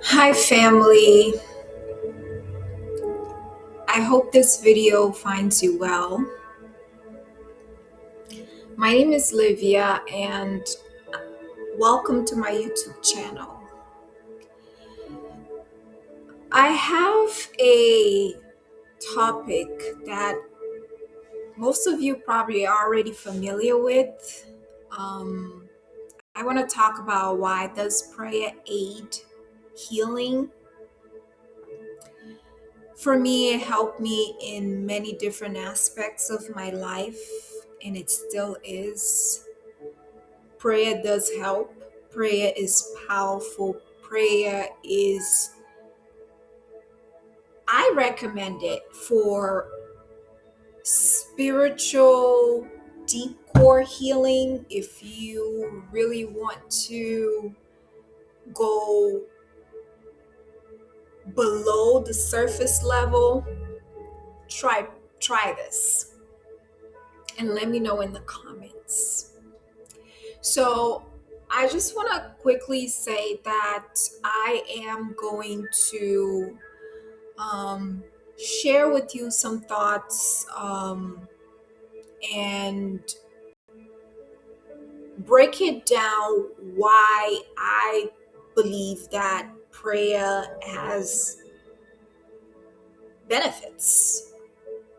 Hi, family. I hope this video finds you well. My name is Livia, and welcome to my YouTube channel. I have a topic that most of you probably are already familiar with. Um, I want to talk about why does prayer aid healing? For me, it helped me in many different aspects of my life, and it still is. Prayer does help. Prayer is powerful. Prayer is, I recommend it for spiritual deep core healing. If you really want to go below the surface level, try try this and let me know in the comments. So, I just want to quickly say that I am going to um, share with you some thoughts and break it down why I believe that prayer has benefits.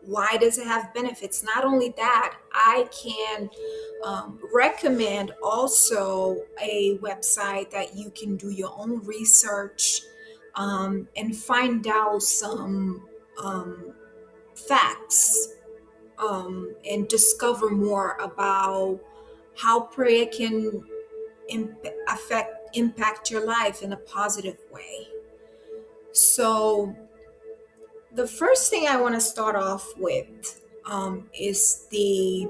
Why does it have benefits? Not only that, I can recommend also a website that you can do your own research and find out some um, facts and discover more about how prayer can impact your life in a positive way. So the first thing I want to start off with is the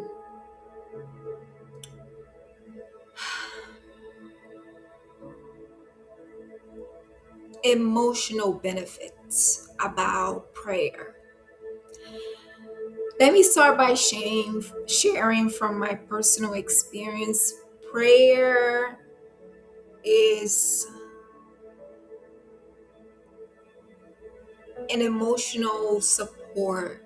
emotional benefits about prayer. Let me start by sharing from my personal experience. Prayer is an emotional support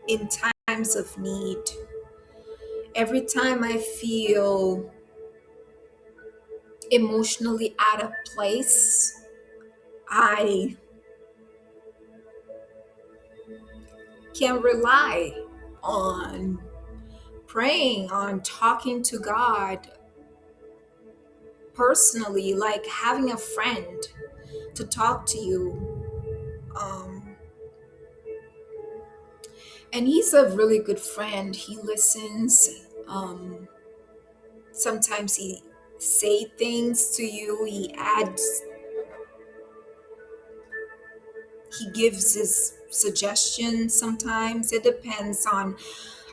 in times of need. Every time I feel emotionally out of place, I can rely on praying, on talking to God personally, like having a friend to talk to you. Um, and he's a really good friend. He listens. Sometimes he say things to you. He gives his suggestions. Sometimes it depends on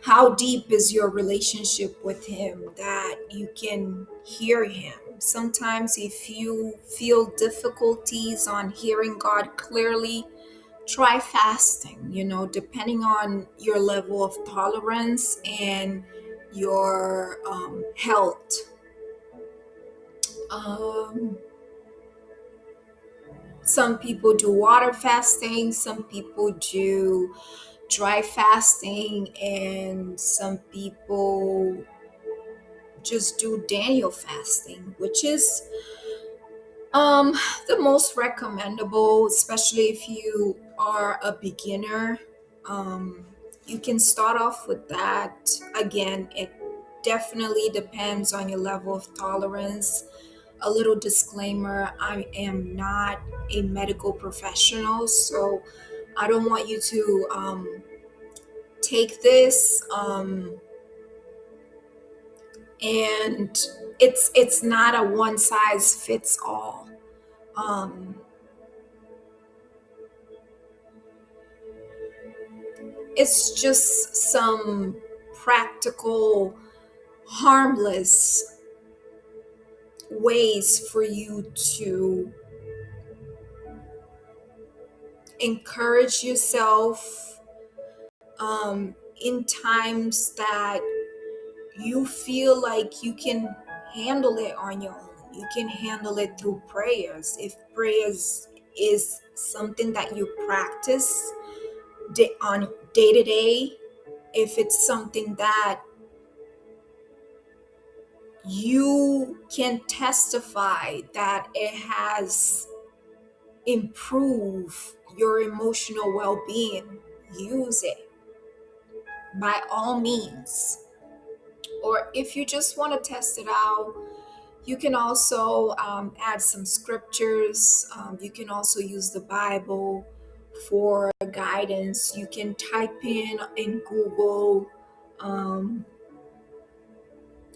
how deep is your relationship with him that you can hear him. Sometimes if you feel difficulties on hearing God clearly, try fasting, depending on your level of tolerance and your health. Um, some people do water fasting, some people do dry fasting, and some people just do Daniel fasting, which is um the most recommendable, especially if you are a beginner. Um you can start off with that. Again, it definitely depends on your level of tolerance. A little disclaimer, I am not a medical professional, so I don't want you to take this and it's not a one size fits all. um it's just some practical, harmless ways for you to encourage yourself in times that you feel like you can handle it on your own. You can handle it through prayers. If prayers is something that you practice on day to day, if it's something that you can testify that it has improved your emotional well-being, use it by all means. Or if you just want to test it out, you can also add some scriptures. You can also use the Bible for guidance. You can type in Google, um,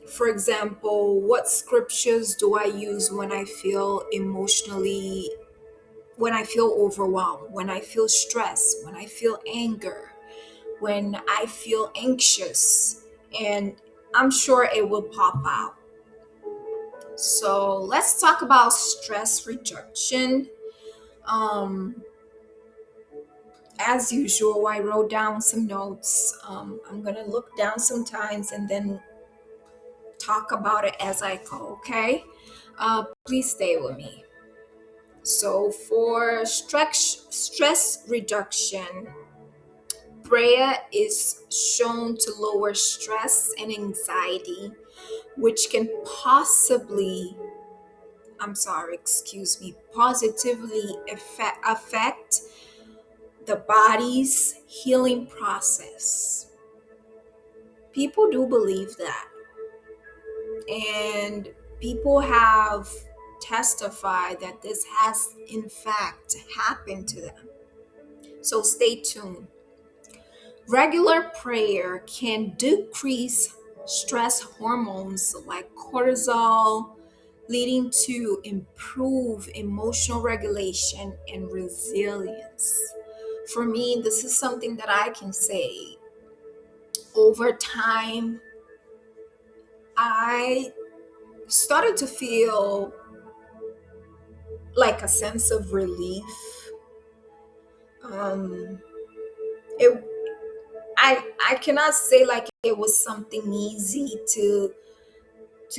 for example, what scriptures do I use when I feel emotionally, when I feel overwhelmed, when I feel stress, when I feel anger, when I feel anxious, and I'm sure it will pop out. So let's talk about stress reduction. Um, as usual, I wrote down some notes. I'm gonna look down sometimes and then talk about it as I go. Okay, please stay with me. So for stress reduction, prayer is shown to lower stress and anxiety, which can positively affect the body's healing process. People do believe that, and people have testified that this has, in fact, happened to them. So stay tuned. Regular prayer can decrease stress hormones like cortisol, leading to improved emotional regulation and resilience. For me, this is something that I can say. Over time, I started to feel like a sense of relief. Um, it, I cannot say like it was something easy to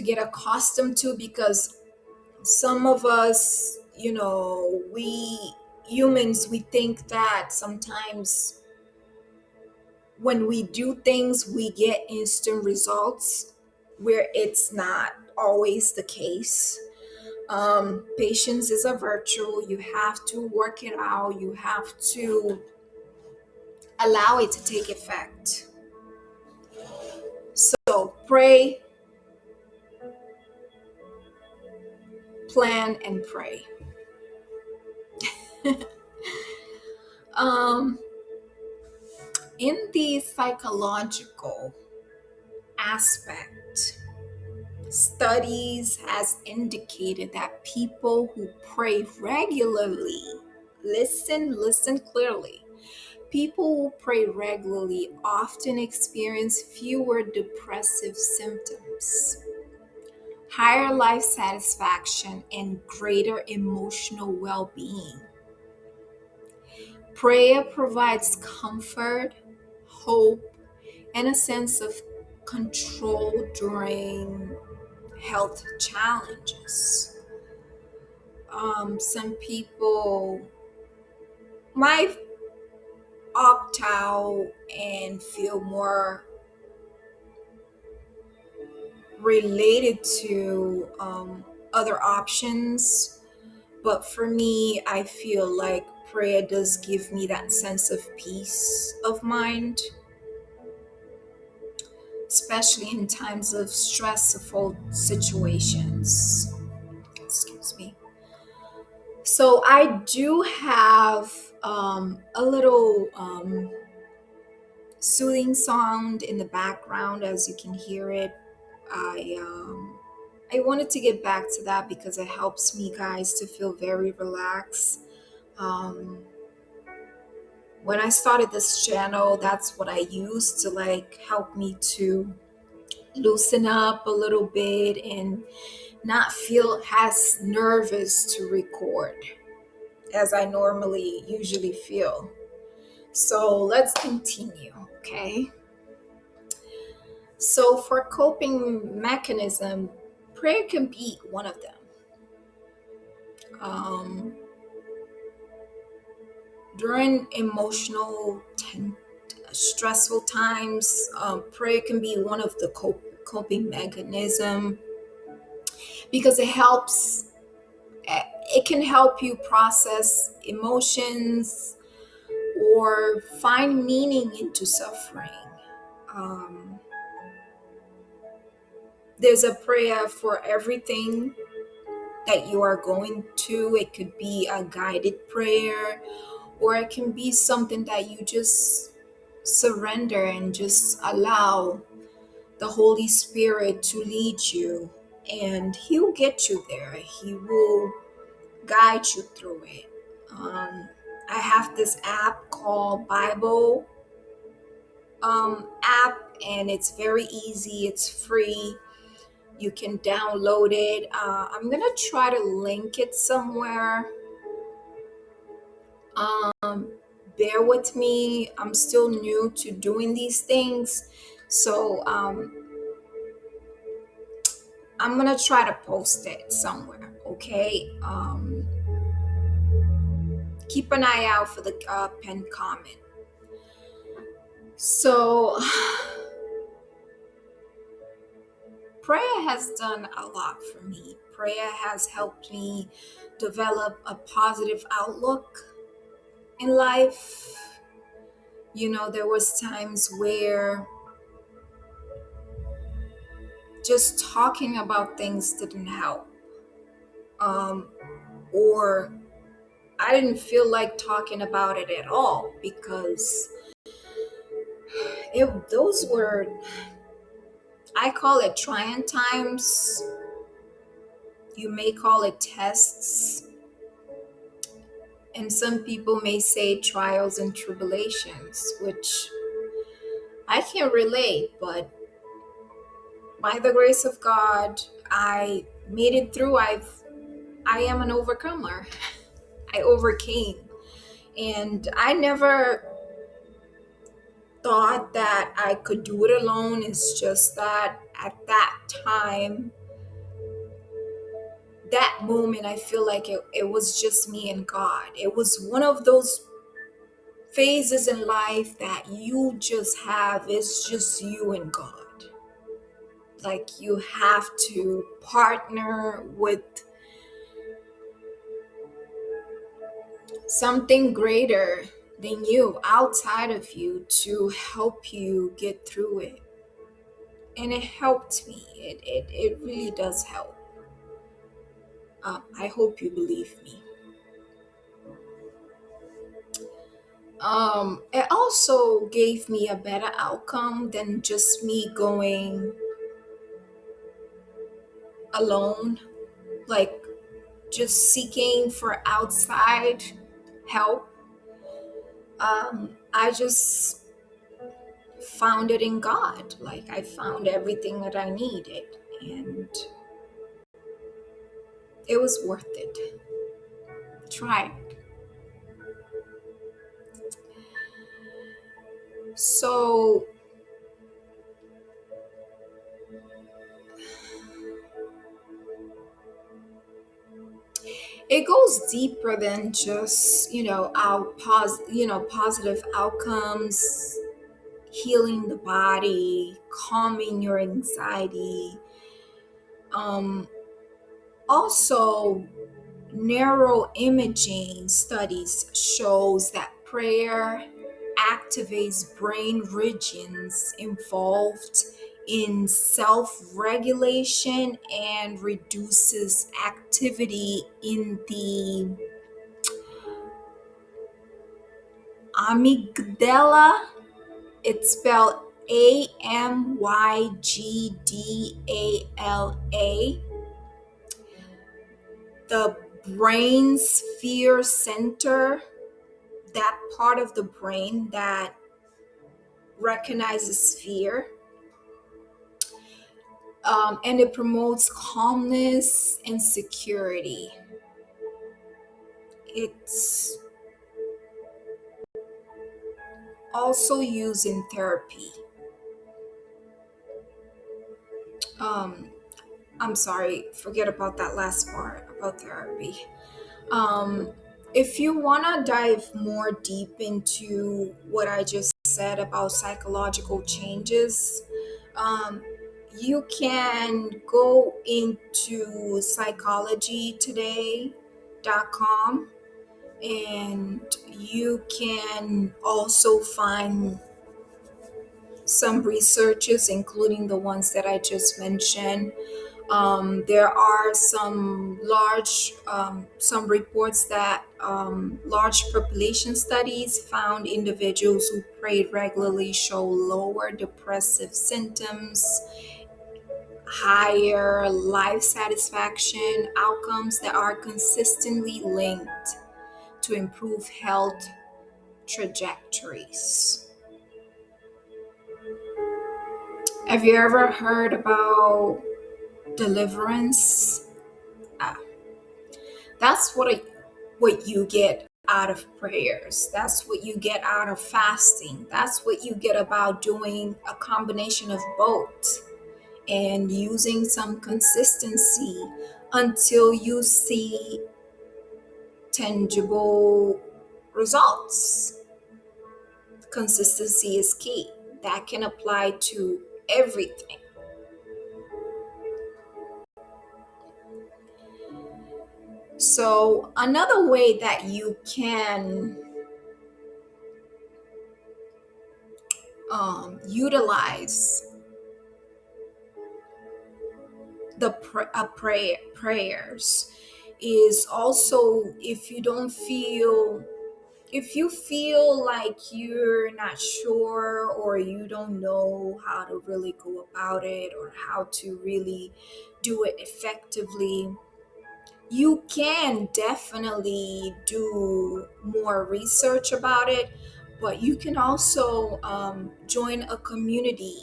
get accustomed to, because some of us, we humans, we think that sometimes when we do things, we get instant results, where it's not always the case. Patience is a virtue. You have to work it out, you have to allow it to take effect. So pray, plan, and pray. um, in the psychological aspect, studies has indicated that people who pray regularly, listen clearly, people who pray regularly often experience fewer depressive symptoms, higher life satisfaction, and greater emotional well-being. Prayer provides comfort, hope, and a sense of control during health challenges. Some people might opt out and feel more related to other options. But for me, I feel like prayer does give me that sense of peace of mind, especially in times of stressful situations. Excuse me. So I do have a little soothing sound in the background, as you can hear it. I wanted to get back to that because it helps me, guys, to feel very relaxed. Um, when I started this channel, that's what I used to like help me to loosen up a little bit and not feel as nervous to record as I normally usually feel. So let's continue, okay? So for coping mechanism, prayer can be one of them. Um, during stressful times, prayer can be one of the coping mechanism because it can help you process emotions or find meaning into suffering. Um, there's a prayer for everything that you are going to. It could be a guided prayer, or it can be something that you just surrender and just allow the Holy Spirit to lead you. And He'll get you there, He will guide you through it. I have this app called Bible app, and it's very easy, it's free. You can download it. I'm gonna try to link it somewhere. Um, bear with me. I'm still new to doing these things. So I'm gonna try to post it somewhere. Okay. Keep an eye out for the pinned comment. So prayer has done a lot for me. Prayer has helped me develop a positive outlook in life. You know, there was times where just talking about things didn't help. Um, or I didn't feel like talking about it at all because those were, I call it trying times. You may call it tests, and some people may say trials and tribulations, which I can relate, but by the grace of God, I made it through. I am an overcomer. I overcame. And I never thought that I could do it alone. It's just that at that time, that moment, I feel like it was just me and God. It was one of those phases in life that you just have, it's just you and God. Like you have to partner with something greater than you, outside of you, to help you get through it. And it helped me. It really does help. I hope you believe me. It also gave me a better outcome than just me going alone, like just seeking for outside help. I just found it in God. Like I found everything that I needed, and it was worth it. Try it. So it goes deeper than just positive outcomes, healing the body, calming your anxiety. Um, Also, neuroimaging studies shows that prayer activates brain regions involved in self-regulation and reduces activity in the amygdala. It's spelled Amygdala, the brain sphere center, that part of the brain that recognizes fear. And it promotes calmness and security. It's also used in therapy. Um, I'm sorry, forget about that last part about therapy. Um, if you want to dive more deep into what I just said about psychological changes, um, you can go into psychologytoday.com, and you can also find some researches, including the ones that I just mentioned. There are some reports that large population studies found individuals who prayed regularly show lower depressive symptoms, higher life satisfaction outcomes that are consistently linked to improve health trajectories. Have you ever heard about deliverance? Ah, that's what you get out of prayers. That's what you get out of fasting. That's what you get about doing a combination of both and using some consistency until you see tangible results. Consistency is key. That can apply to everything. So, another way that you can utilize the prayers is also, if you feel like you're not sure or you don't know how to really go about it or how to really do it effectively, you can definitely do more research about it, but you can also join a community,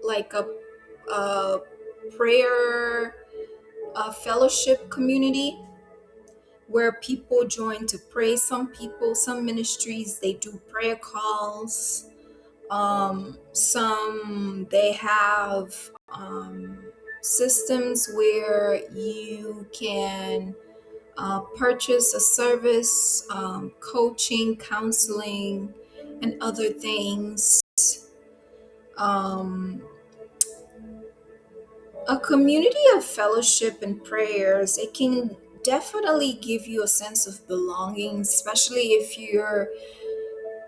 like a prayer fellowship community where people join to pray. Some ministries, they do prayer calls. Some they have systems where you can purchase a service, coaching, counseling, and other things. Um, a community of fellowship and prayers, it can definitely give you a sense of belonging, especially if you're,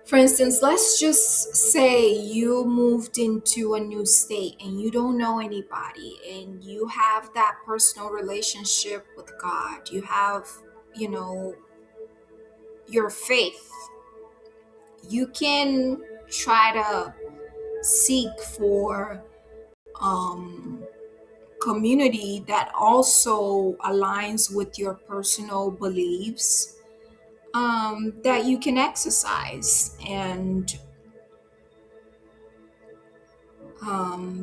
for instance, let's just say you moved into a new state and you don't know anybody and you have that personal relationship with God. You have, you know, your faith. You can try to seek for um community that also aligns with your personal beliefs, that you can exercise. And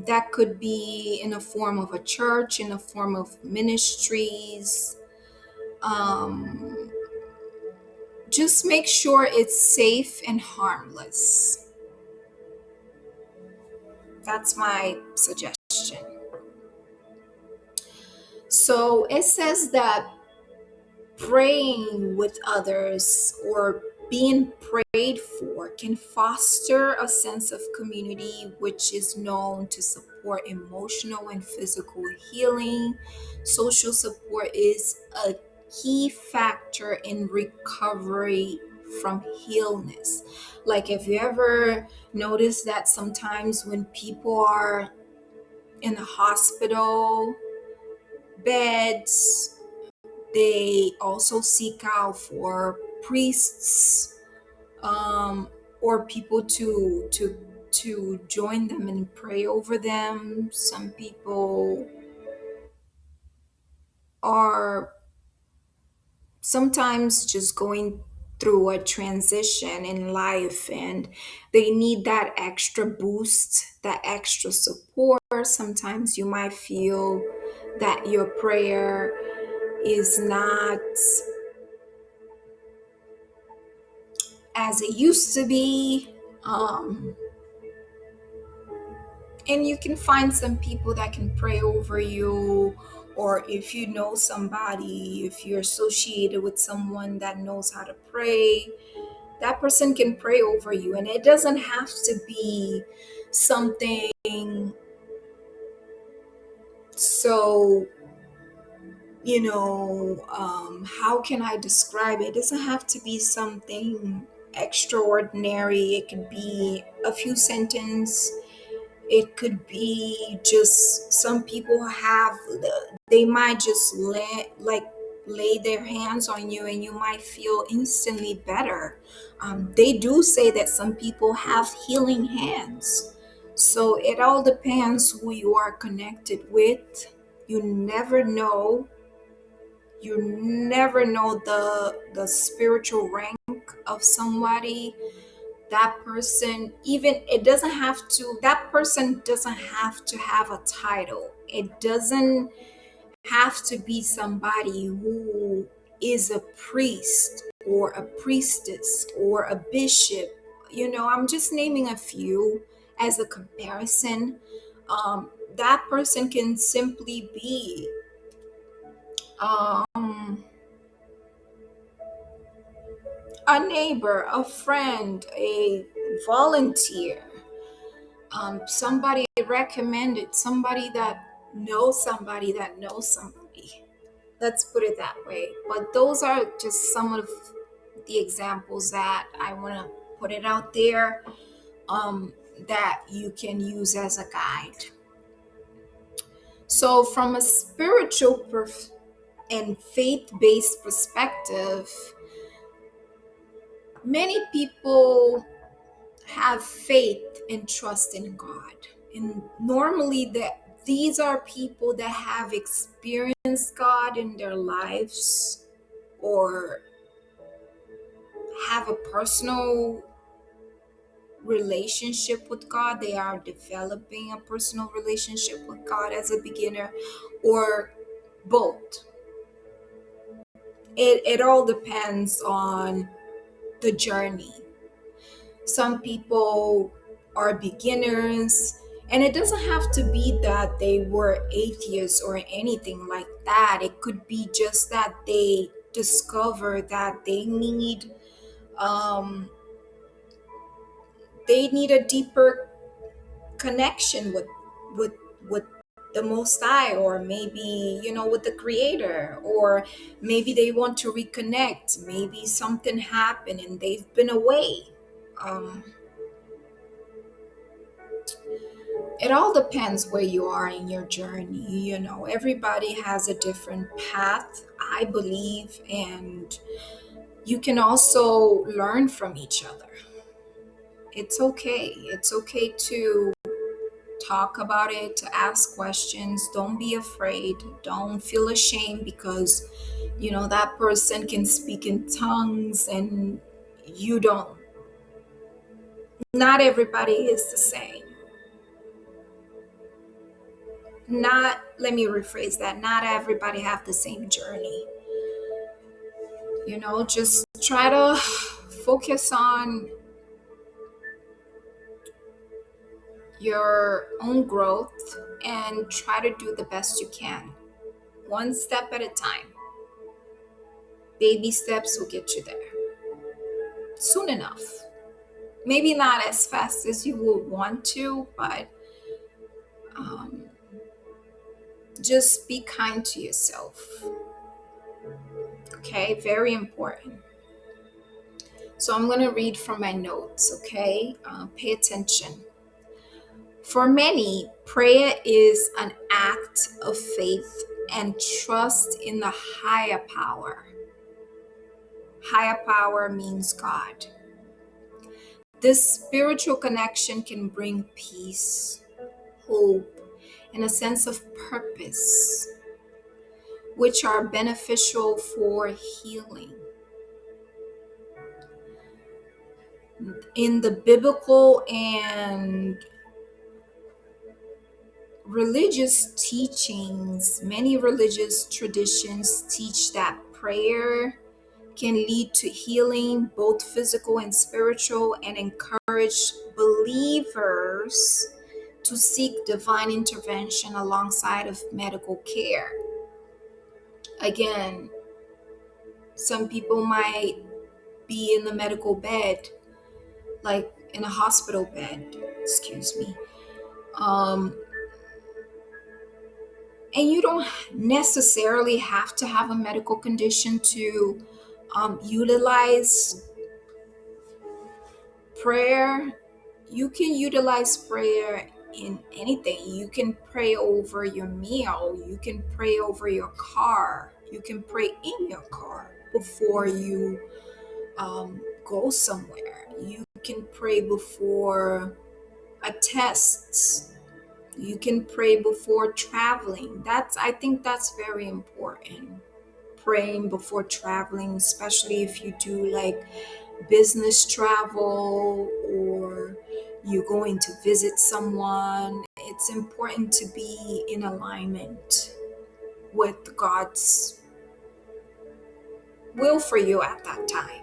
that could be in a form of a church, in a form of ministries. Um, just make sure it's safe and harmless. That's my suggestion. So it says that praying with others or being prayed for can foster a sense of community, which is known to support emotional and physical healing. Social support is a key factor in recovery from illness. Like, if you ever notice that sometimes when people are in the hospital beds, they also seek out for priests, um, or people to join them and pray over them. Some people are sometimes just going through a transition in life and they need that extra boost, that extra support. Sometimes you might feel that your prayer is not as it used to be. Um, and you can find some people that can pray over you or if you know somebody, if you're associated with someone that knows how to pray, that person can pray over you. And it doesn't have to be something so, how can I describe it? It doesn't have to be something extraordinary. It could be a few sentences. It could be just some people have, they might just lay their hands on you and you might feel instantly better. They do say that some people have healing hands. So it all depends who you are connected with. You never know. You never know the spiritual rank of somebody. That person, even, it doesn't have to, that person doesn't have to have a title. It doesn't have to be somebody who is a priest or a priestess or a bishop. I'm just naming a few as a comparison. That person can simply be um, a neighbor, a friend, a volunteer, somebody recommended, somebody that knows somebody that knows somebody. Let's put it that way. But those are just some of the examples that I want to put it out there, that you can use as a guide. So, from a spiritual and faith based perspective, many people have faith and trust in God. And normally these are people that have experienced God in their lives or have a personal relationship with God. They are developing a personal relationship with God as a beginner, or both. It all depends on the journey. Some people are beginners, and it doesn't have to be that they were atheists or anything like that. It could be just that they discover that um they need a deeper connection with with the most high, or maybe with the creator, or maybe they want to reconnect. Maybe something happened and they've been away. um it all depends where you are in your journey. Everybody has a different path, I believe, and you can also learn from each other. It's okay to talk about it, to ask questions. Don't be afraid, don't feel ashamed, because that person can speak in tongues and you don't. Not everybody is the same. Not Let me rephrase that, not everybody have the same journey. Just try to focus on your own growth and try to do the best you can, one step at a time. Baby steps will get you there soon enough. Maybe not as fast as you would want to, but um, just be kind to yourself. Okay, very important. So I'm going to read from my notes, okay? Pay attention. For many, prayer is an act of faith and trust in the higher power. Higher power means God. This spiritual connection can bring peace, hope, and a sense of purpose, which are beneficial for healing. In the biblical and religious teachings, many religious traditions teach that prayer can lead to healing, both physical and spiritual, and encourage believers to seek divine intervention alongside of medical care. Again, some people might be in the medical bed, like in a hospital bed, excuse me. Um, and you don't necessarily have to have a medical condition to utilize prayer. You can utilize prayer in anything. You can pray over your meal, you can pray over your car, you can pray in your car before you go somewhere. You can pray before a test. You can pray before traveling. I think that's very important. Praying before traveling, especially if you do like business travel or you're going to visit someone. It's important to be in alignment with God's will for you at that time.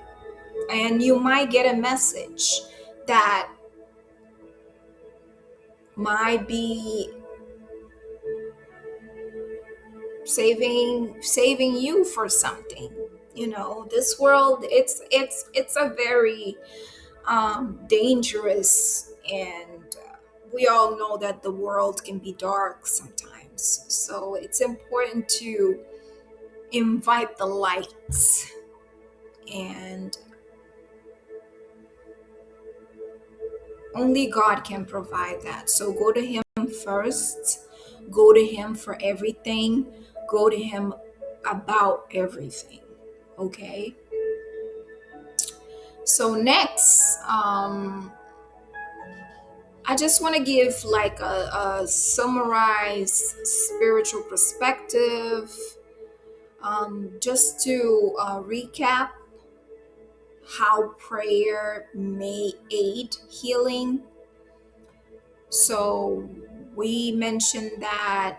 And you might get a message that might be saving you for something. This world, it's a very dangerous, and we all know that the world can be dark sometimes. So it's important to invite the lights, and only God can provide that. So go to Him first, go to Him for everything, go to Him about everything. Okay? So next, I just want to give like a summarized spiritual perspective, just to recap how prayer may aid healing. So we mentioned that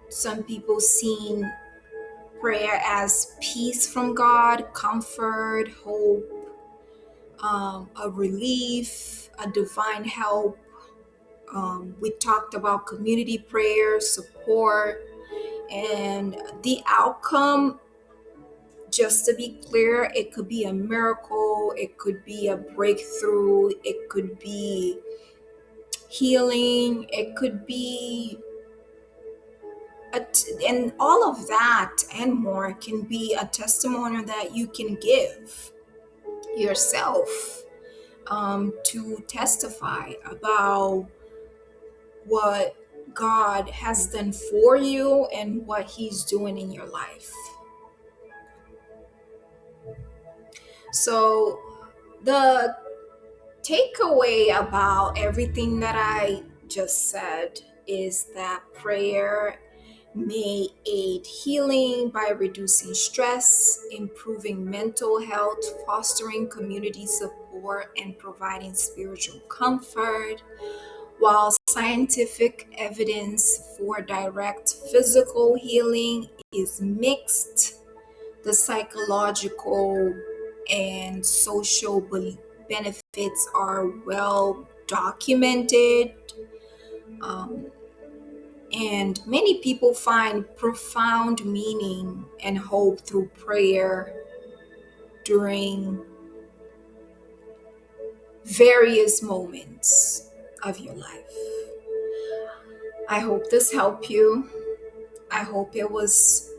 some people seen prayer as peace from God, comfort, hope, a relief, a divine help. We talked about community prayer, support, and the outcome. Just to be clear, it could be a miracle, it could be a breakthrough, it could be healing, it could be and all of that and more can be a testimony that you can give yourself, to testify about what God has done for you and what He's doing in your life. So, the takeaway about everything that I just said is that prayer may aid healing by reducing stress, improving mental health, fostering community support, and providing spiritual comfort. While scientific evidence for direct physical healing is mixed, the psychological and social benefits are well documented. Um, and many people find profound meaning and hope through prayer during various moments of your life. I hope this helped you. I hope it was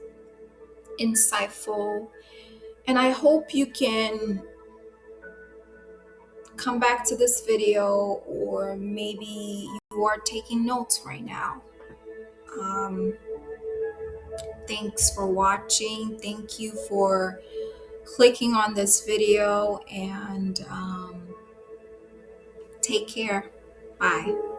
insightful. And I hope you can come back to this video, or maybe you are taking notes right now. Um, Thanks for watching. Thank you for clicking on this video, and take care. Bye.